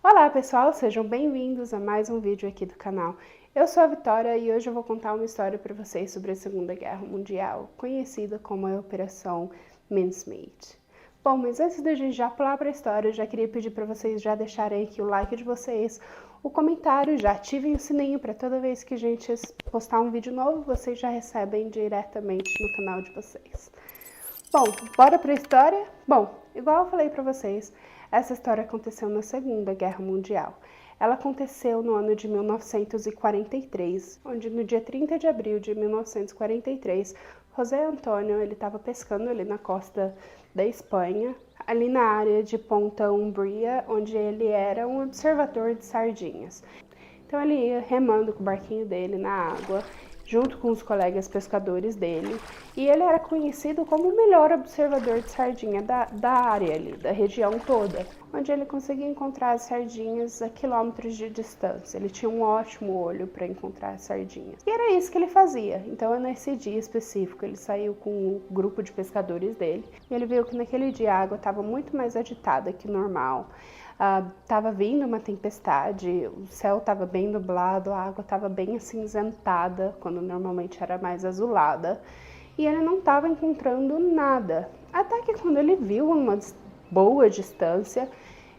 Olá pessoal, sejam bem-vindos a mais um vídeo aqui do canal. Eu sou a Vitória e hoje eu vou contar uma história para vocês sobre a Segunda Guerra Mundial, conhecida como a Operação Mincemeat. Bom, mas antes da gente já pular para a história, eu já queria pedir para vocês já deixarem aqui o like de vocês, o comentário, já ativem o sininho para toda vez que a gente postar um vídeo novo, vocês já recebem diretamente no canal de vocês. Bom, bora para a história? Bom, igual eu falei para vocês, essa história aconteceu na Segunda Guerra Mundial. Ela aconteceu no ano de 1943, onde no dia 30 de abril de 1943, José Antônio estava pescando ali na costa da Espanha, ali na área de Ponta Umbria, onde ele era um observador de sardinhas. Então ele ia remando com o barquinho dele na água, junto com os colegas pescadores dele, e ele era conhecido como o melhor observador de sardinha da área ali, da região toda, onde ele conseguia encontrar as sardinhas a quilômetros de distância. Ele tinha um ótimo olho para encontrar as sardinhas. E era isso que ele fazia. Então, nesse dia específico, ele saiu com o grupo de pescadores dele, e ele viu que naquele dia a água estava muito mais agitada que normal. Tava vindo uma tempestade, o céu estava bem nublado, a água estava bem acinzentada, quando normalmente era mais azulada, e ele não estava encontrando nada. Até que quando ele viu uma boa distância,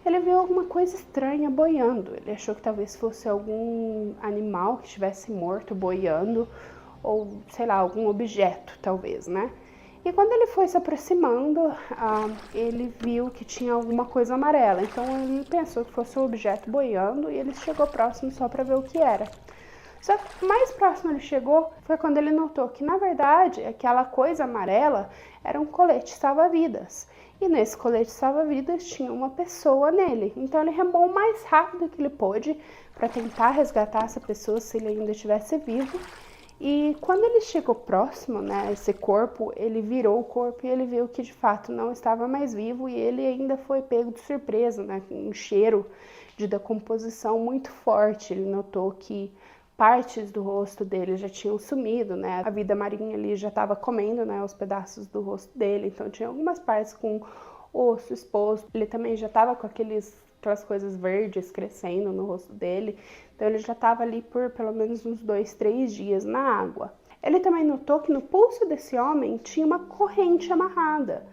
ele viu alguma coisa estranha boiando. Ele achou que talvez fosse algum animal que estivesse morto boiando, ou sei lá, algum objeto talvez, né? E quando ele foi se aproximando, ele viu que tinha alguma coisa amarela. Então ele pensou que fosse um objeto boiando e ele chegou próximo só para ver o que era. Só que mais próximo ele chegou foi quando ele notou que, na verdade, aquela coisa amarela era um colete salva-vidas. E nesse colete salva-vidas tinha uma pessoa nele. Então ele remou o mais rápido que ele pôde para tentar resgatar essa pessoa se ele ainda estivesse vivo. E quando ele chegou próximo, né, esse corpo, ele virou o corpo e ele viu que de fato não estava mais vivo e ele ainda foi pego de surpresa, né, com um cheiro de decomposição muito forte. Ele notou que partes do rosto dele já tinham sumido, né, a vida marinha ali já estava comendo, né, os pedaços do rosto dele, então tinha algumas partes com osso exposto. Ele também já estava com aquelas coisas verdes crescendo no rosto dele, então ele já estava ali por pelo menos uns 2, 3 dias na água. Ele também notou que no pulso desse homem tinha uma corrente amarrada,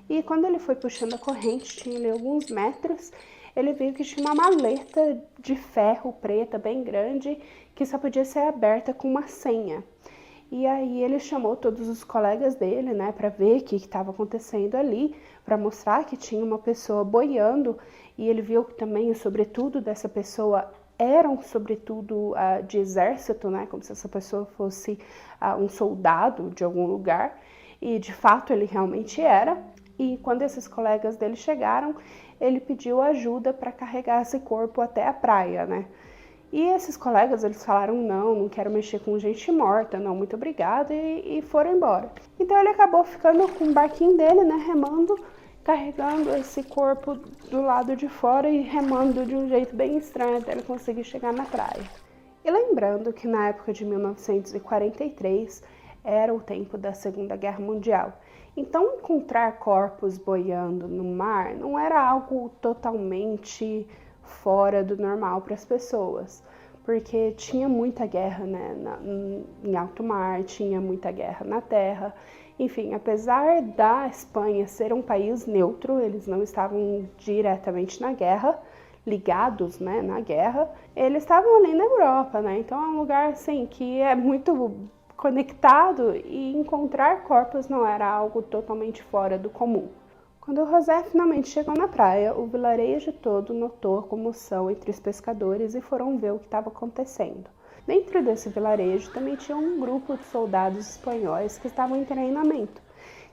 e quando ele foi puxando a corrente, tinha ali alguns metros, ele viu que tinha uma maleta de ferro preta bem grande, que só podia ser aberta com uma senha. E aí ele chamou todos os colegas dele, né, para ver o que estava acontecendo ali, para mostrar que tinha uma pessoa boiando, e ele viu que também o sobretudo dessa pessoa era um sobretudo de exército, né, como se essa pessoa fosse um soldado de algum lugar, e de fato ele realmente era. E quando esses colegas dele chegaram, ele pediu ajuda para carregar esse corpo até a praia, né. E esses colegas, eles falaram, não quero mexer com gente morta, não, muito obrigada, e foram embora. Então ele acabou ficando com o barquinho dele, né, remando, carregando esse corpo do lado de fora e remando de um jeito bem estranho até ele conseguir chegar na praia. E lembrando que na época de 1943 era o tempo da Segunda Guerra Mundial. Então encontrar corpos boiando no mar não era algo totalmente fora do normal para as pessoas, porque tinha muita guerra, né, em alto mar, tinha muita guerra na terra. Enfim, apesar da Espanha ser um país neutro, eles não estavam diretamente na guerra, ligados, né, na guerra, eles estavam ali na Europa, né, então é um lugar assim que é muito conectado e encontrar corpos não era algo totalmente fora do comum. Quando José finalmente chegou na praia, o vilarejo todo notou a comoção entre os pescadores e foram ver o que estava acontecendo. Dentro desse vilarejo também tinha um grupo de soldados espanhóis que estavam em treinamento.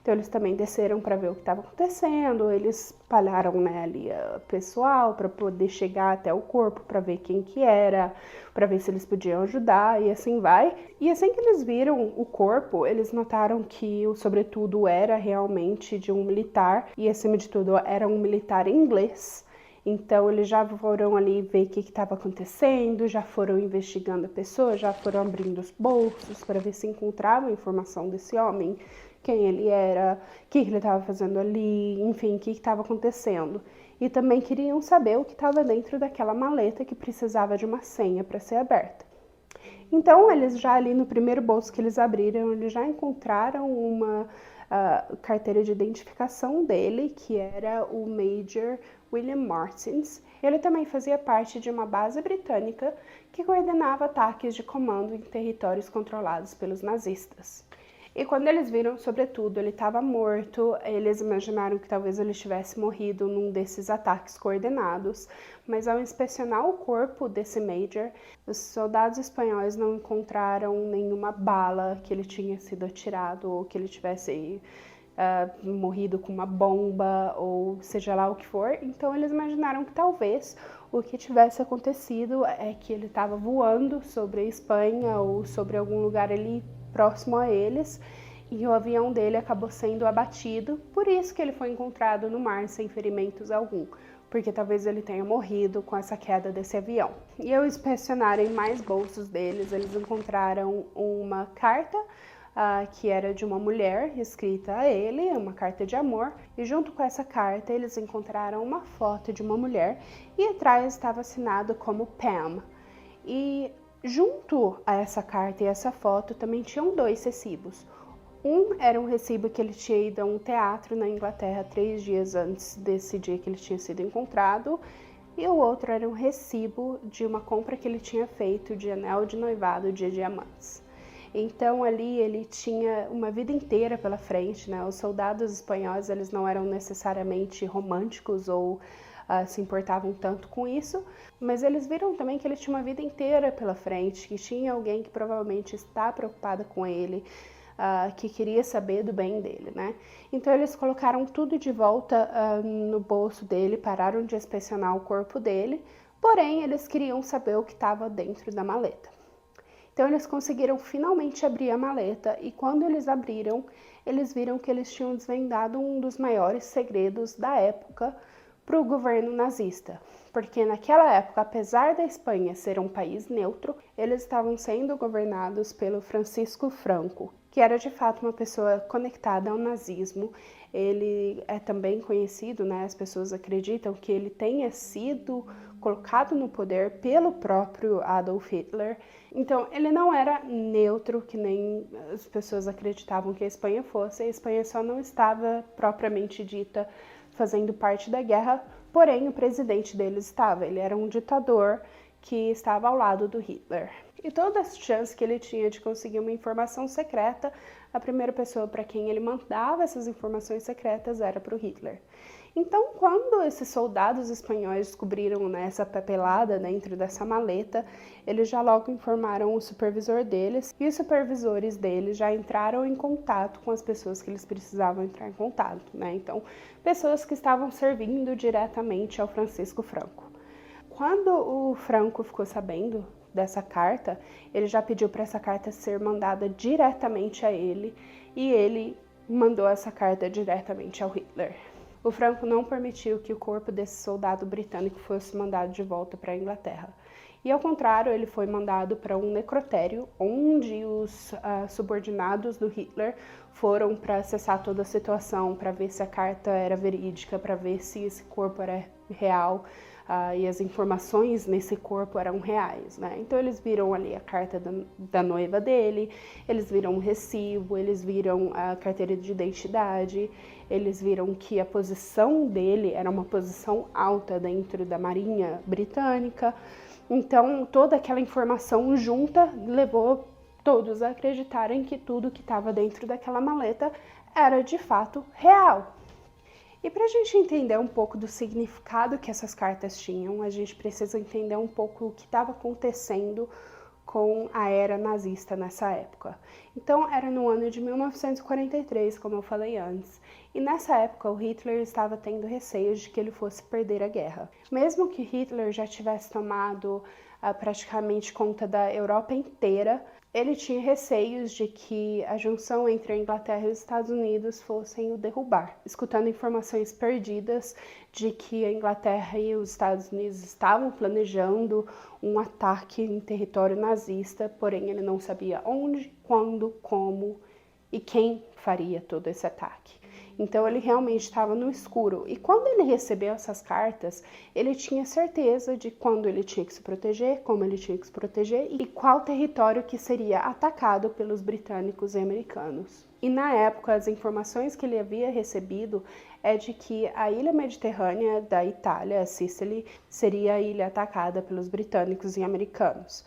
Então eles também desceram para ver o que estava acontecendo, eles espalharam, né, ali pessoal para poder chegar até o corpo, para ver quem que era, para ver se eles podiam ajudar e assim vai. E assim que eles viram o corpo, eles notaram que o sobretudo era realmente de um militar e acima de tudo era um militar inglês. Então eles já foram ali ver o que estava acontecendo, já foram investigando a pessoa, já foram abrindo os bolsos para ver se encontravam informação desse homem quem ele era, o que ele estava fazendo ali, enfim, o que estava acontecendo. E também queriam saber o que estava dentro daquela maleta que precisava de uma senha para ser aberta. Então, eles já ali no primeiro bolso que eles abriram, eles já encontraram uma carteira de identificação dele, que era o Major William Martins. Ele também fazia parte de uma base britânica que coordenava ataques de comando em territórios controlados pelos nazistas. E quando eles viram, sobretudo, ele estava morto, eles imaginaram que talvez ele tivesse morrido num desses ataques coordenados, mas ao inspecionar o corpo desse Major, os soldados espanhóis não encontraram nenhuma bala que ele tinha sido atirado ou que ele tivesse morrido com uma bomba ou seja lá o que for. Então eles imaginaram que talvez o que tivesse acontecido é que ele estava voando sobre a Espanha ou sobre algum lugar ali próximo a eles, e o avião dele acabou sendo abatido, por isso que ele foi encontrado no mar sem ferimentos algum, porque talvez ele tenha morrido com essa queda desse avião. E ao inspecionarem mais bolsos deles, eles encontraram uma carta que era de uma mulher escrita a ele, uma carta de amor, e junto com essa carta eles encontraram uma foto de uma mulher e atrás estava assinado como Pam. E junto a essa carta e essa foto também tinham 2 recibos. Um era um recibo que ele tinha ido a um teatro na Inglaterra 3 dias antes desse dia que ele tinha sido encontrado, e o outro era um recibo de uma compra que ele tinha feito de anel de noivado de diamantes. Então ali ele tinha uma vida inteira pela frente, né? Os soldados espanhóis, eles não eram necessariamente românticos ou se importavam tanto com isso, mas eles viram também que ele tinha uma vida inteira pela frente, que tinha alguém que provavelmente está preocupada com ele, que queria saber do bem dele, né? Então eles colocaram tudo de volta no bolso dele, pararam de inspecionar o corpo dele, porém eles queriam saber o que estava dentro da maleta. Então eles conseguiram finalmente abrir a maleta e quando eles abriram, eles viram que eles tinham desvendado um dos maiores segredos da época para o governo nazista, porque naquela época, apesar da Espanha ser um país neutro, eles estavam sendo governados pelo Francisco Franco, que era de fato uma pessoa conectada ao nazismo. Ele é também conhecido, né? As pessoas acreditam que ele tenha sido colocado no poder pelo próprio Adolf Hitler. Então, ele não era neutro, que nem as pessoas acreditavam que a Espanha fosse. A Espanha só não estava propriamente dita fazendo parte da guerra, porém o presidente deles estava. Ele era um ditador que estava ao lado do Hitler. E toda a chance que ele tinha de conseguir uma informação secreta, a primeira pessoa para quem ele mandava essas informações secretas era para o Hitler. Então, quando esses soldados espanhóis descobriram, né, essa papelada dentro dessa maleta, eles já logo informaram o supervisor deles, e os supervisores deles já entraram em contato com as pessoas que eles precisavam entrar em contato, né? Então, pessoas que estavam servindo diretamente ao Francisco Franco. Quando o Franco ficou sabendo dessa carta, ele já pediu para essa carta ser mandada diretamente a ele, e ele mandou essa carta diretamente ao Hitler. O Franco não permitiu que o corpo desse soldado britânico fosse mandado de volta para a Inglaterra. E, ao contrário, ele foi mandado para um necrotério, onde os subordinados do Hitler foram para acessar toda a situação, para ver se a carta era verídica, para ver se esse corpo era real, e as informações nesse corpo eram reais, né? Então eles viram ali a carta da noiva dele, eles viram o recibo, eles viram a carteira de identidade, eles viram que a posição dele era uma posição alta dentro da Marinha Britânica. Então toda aquela informação junta levou todos a acreditarem que tudo que estava dentro daquela maleta era de fato real. E para a gente entender um pouco do significado que essas cartas tinham, a gente precisa entender um pouco o que estava acontecendo com a era nazista nessa época. Então, era no ano de 1943, como eu falei antes, e nessa época o Hitler estava tendo receios de que ele fosse perder a guerra. Mesmo que Hitler já tivesse tomado praticamente conta da Europa inteira, ele tinha receios de que a junção entre a Inglaterra e os Estados Unidos fossem o derrubar, escutando informações perdidas de que a Inglaterra e os Estados Unidos estavam planejando um ataque em território nazista, porém ele não sabia onde, quando, como e quem faria todo esse ataque. Então ele realmente estava no escuro. E quando ele recebeu essas cartas, ele tinha certeza de quando ele tinha que se proteger, como ele tinha que se proteger e qual território que seria atacado pelos britânicos e americanos. E na época, as informações que ele havia recebido é de que a ilha mediterrânea da Itália, a Sicily, seria a ilha atacada pelos britânicos e americanos.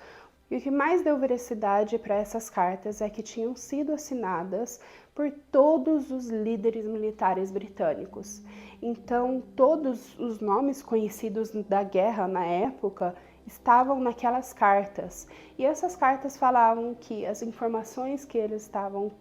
E o que mais deu veracidade para essas cartas é que tinham sido assinadas por todos os líderes militares britânicos. Então, todos os nomes conhecidos da guerra na época estavam naquelas cartas. E essas cartas falavam que as informações que eles estavam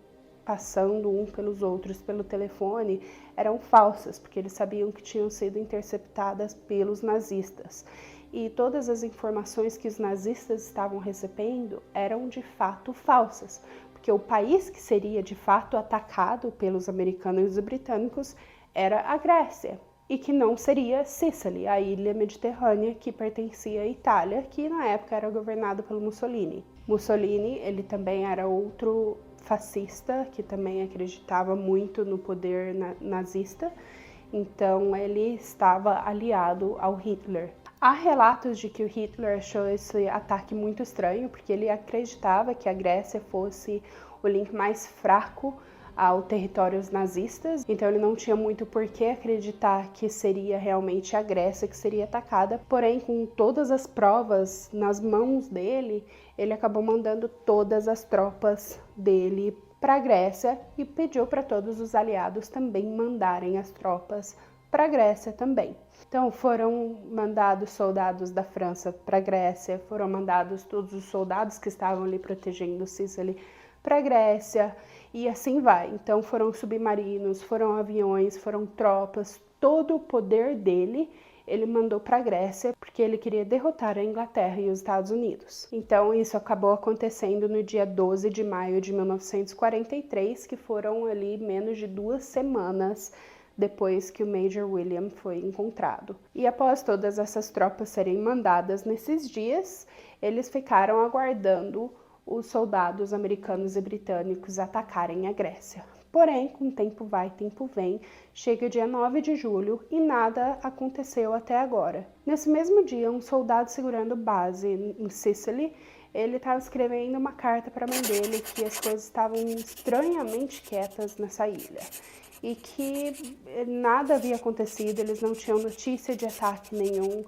passando um pelos outros pelo telefone eram falsas, porque eles sabiam que tinham sido interceptadas pelos nazistas. E todas as informações que os nazistas estavam recebendo eram de fato falsas, porque o país que seria de fato atacado pelos americanos e britânicos era a Grécia, e que não seria Sicily, a ilha mediterrânea que pertencia à Itália, que na época era governada pelo Mussolini. Mussolini, ele também era outro fascista, que também acreditava muito no poder nazista, então ele estava aliado ao Hitler. Há relatos de que o Hitler achou esse ataque muito estranho, porque ele acreditava que a Grécia fosse o link mais fraco aos territórios nazistas, então ele não tinha muito por que acreditar que seria realmente a Grécia que seria atacada, porém com todas as provas nas mãos dele, ele acabou mandando todas as tropas dele para a Grécia e pediu para todos os aliados também mandarem as tropas para a Grécia também. Então foram mandados soldados da França para a Grécia, foram mandados todos os soldados que estavam ali protegendo Sicily para a Grécia e assim vai. Então foram submarinos, foram aviões, foram tropas, todo o poder dele ele mandou para a Grécia porque ele queria derrotar a Inglaterra e os Estados Unidos. Então isso acabou acontecendo no dia 12 de maio de 1943, que foram ali menos de 2 semanas depois que o Major William foi encontrado. E após todas essas tropas serem mandadas nesses dias, eles ficaram aguardando os soldados americanos e britânicos atacarem a Grécia. Porém, com tempo vai, tempo vem, chega dia 9 de julho e nada aconteceu até agora. Nesse mesmo dia, um soldado segurando base em Sicily, ele estava escrevendo uma carta para a mãe dele que as coisas estavam estranhamente quietas nessa ilha e que nada havia acontecido, eles não tinham notícia de ataque nenhum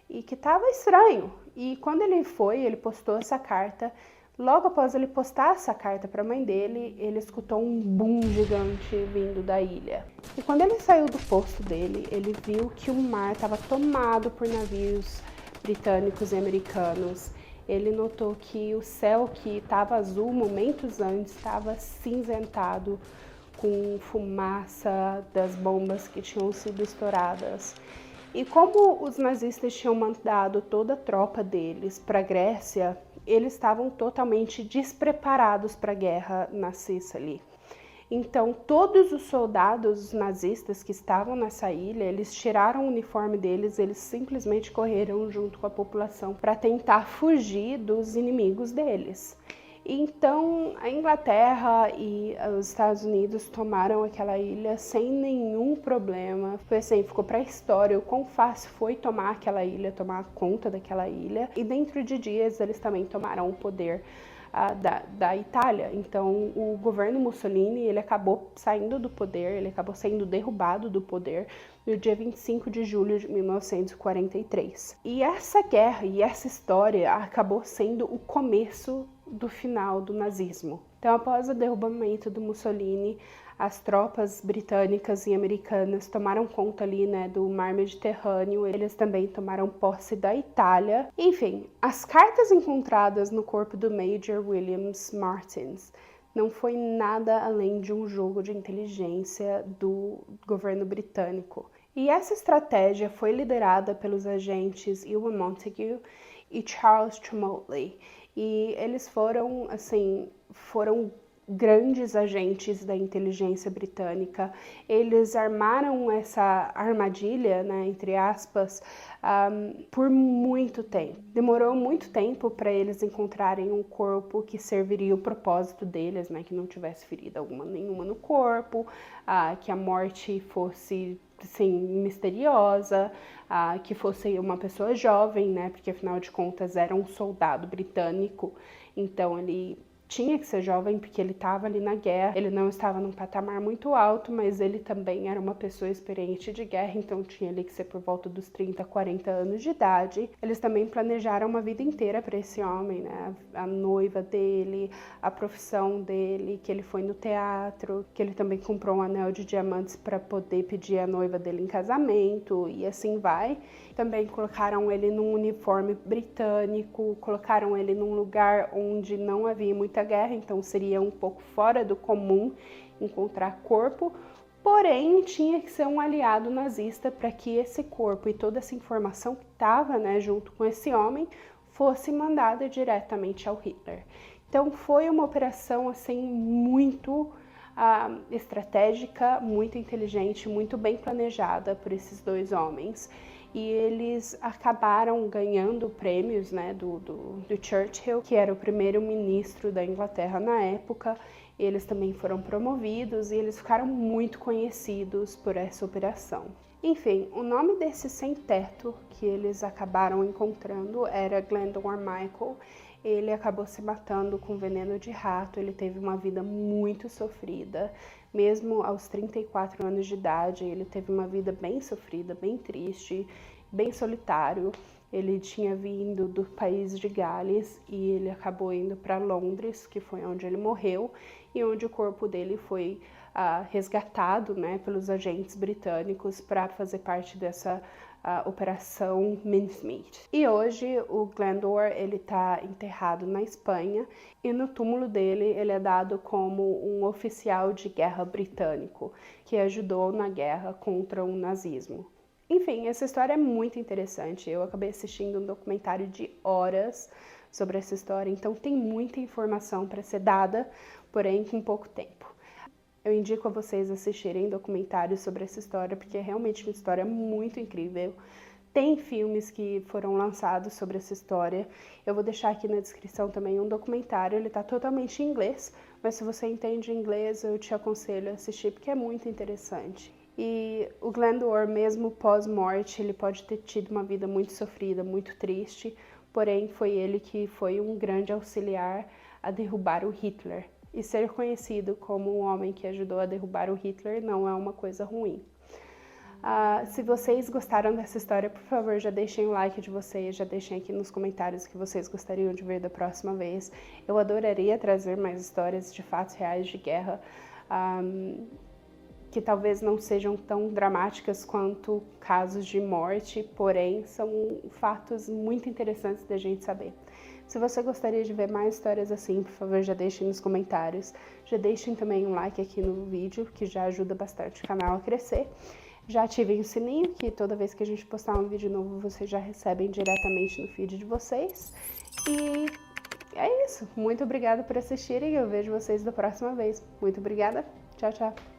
e que estava estranho. E quando ele postou essa carta. Logo após ele postar essa carta para a mãe dele, ele escutou um boom gigante vindo da ilha. E quando ele saiu do posto dele, ele viu que o mar estava tomado por navios britânicos e americanos. Ele notou que o céu que estava azul momentos antes estava cinzentado com fumaça das bombas que tinham sido estouradas. E como os nazistas tinham mandado toda a tropa deles para a Grécia, eles estavam totalmente despreparados para a guerra na Sicily. Então, todos os soldados nazistas que estavam nessa ilha, eles tiraram o uniforme deles, eles simplesmente correram junto com a população para tentar fugir dos inimigos deles. Então, a Inglaterra e os Estados Unidos tomaram aquela ilha sem nenhum problema. Foi assim, ficou para a história o quão fácil foi tomar aquela ilha, tomar conta daquela ilha. E dentro de dias eles também tomaram o poder da Itália. Então, o governo Mussolini, ele acabou saindo do poder, ele acabou sendo derrubado do poder no dia 25 de julho de 1943. E essa guerra e essa história acabou sendo o começo do final do nazismo. Então, após o derrubamento do Mussolini, as tropas britânicas e americanas tomaram conta ali, do mar Mediterrâneo. Eles também tomaram posse da Itália. Enfim, as cartas encontradas no corpo do Major William Martins não foi nada além de um jogo de inteligência do governo britânico. E essa estratégia foi liderada pelos agentes Ewan Montague e Charles Tremoley. E eles foram grandes agentes da inteligência britânica. Eles armaram essa armadilha, né, entre aspas, por muito tempo. Demorou muito tempo para eles encontrarem um corpo que serviria o propósito deles, né, que não tivesse ferida nenhuma no corpo, que a morte fosse, assim, misteriosa, que fosse uma pessoa jovem, né, porque afinal de contas era um soldado britânico, então ele tinha que ser jovem porque ele estava ali na guerra, ele não estava num patamar muito alto, mas ele também era uma pessoa experiente de guerra, então tinha ali que ser por volta dos 30, 40 anos de idade. Eles também planejaram uma vida inteira para esse homem, né? A noiva dele, a profissão dele, que ele foi no teatro, que ele também comprou um anel de diamantes para poder pedir a noiva dele em casamento, e assim vai. Também colocaram ele num uniforme britânico, colocaram ele num lugar onde não havia muita guerra, então seria um pouco fora do comum encontrar corpo, porém tinha que ser um aliado nazista para que esse corpo e toda essa informação que estava, né, junto com esse homem fosse mandada diretamente ao Hitler. Então foi uma operação assim muito estratégica, muito inteligente, muito bem planejada por esses dois homens. E eles acabaram ganhando prêmios, né, do Churchill, que era o primeiro-ministro da Inglaterra na época. Eles também foram promovidos e eles ficaram muito conhecidos por essa operação. Enfim, o nome desse sem-teto que eles acabaram encontrando era Glendower Michael. Ele acabou se matando com veneno de rato, ele teve uma vida muito sofrida. Mesmo aos 34 anos de idade, ele teve uma vida bem sofrida, bem triste, bem solitário. Ele tinha vindo do país de Gales e ele acabou indo para Londres, que foi onde ele morreu, e onde o corpo dele foi resgatado, né, pelos agentes britânicos para fazer parte dessa Operação Mincemeat. E hoje o Glendower ele está enterrado na Espanha e no túmulo dele ele é dado como um oficial de guerra britânico que ajudou na guerra contra o nazismo. Enfim, essa história é muito interessante. Eu acabei assistindo um documentário de horas sobre essa história, então tem muita informação para ser dada, porém com pouco tempo. Eu indico a vocês assistirem documentários sobre essa história, porque é realmente uma história muito incrível. Tem filmes que foram lançados sobre essa história. Eu vou deixar aqui na descrição também um documentário, ele está totalmente em inglês, mas se você entende inglês, eu te aconselho a assistir, porque é muito interessante. E o Glendower, mesmo pós-morte, ele pode ter tido uma vida muito sofrida, muito triste, porém foi ele que foi um grande auxiliar a derrubar o Hitler. E ser conhecido como um homem que ajudou a derrubar o Hitler não é uma coisa ruim. Se vocês gostaram dessa história, por favor, já deixem o like de vocês, já deixem aqui nos comentários o que vocês gostariam de ver da próxima vez. Eu adoraria trazer mais histórias de fatos reais de guerra, que talvez não sejam tão dramáticas quanto casos de morte, porém são fatos muito interessantes da gente saber. Se você gostaria de ver mais histórias assim, por favor, já deixem nos comentários. Já deixem também um like aqui no vídeo, que já ajuda bastante o canal a crescer. Já ativem o sininho, que toda vez que a gente postar um vídeo novo, vocês já recebem diretamente no feed de vocês. E é isso. Muito obrigada por assistirem. Eu vejo vocês da próxima vez. Muito obrigada. Tchau, tchau.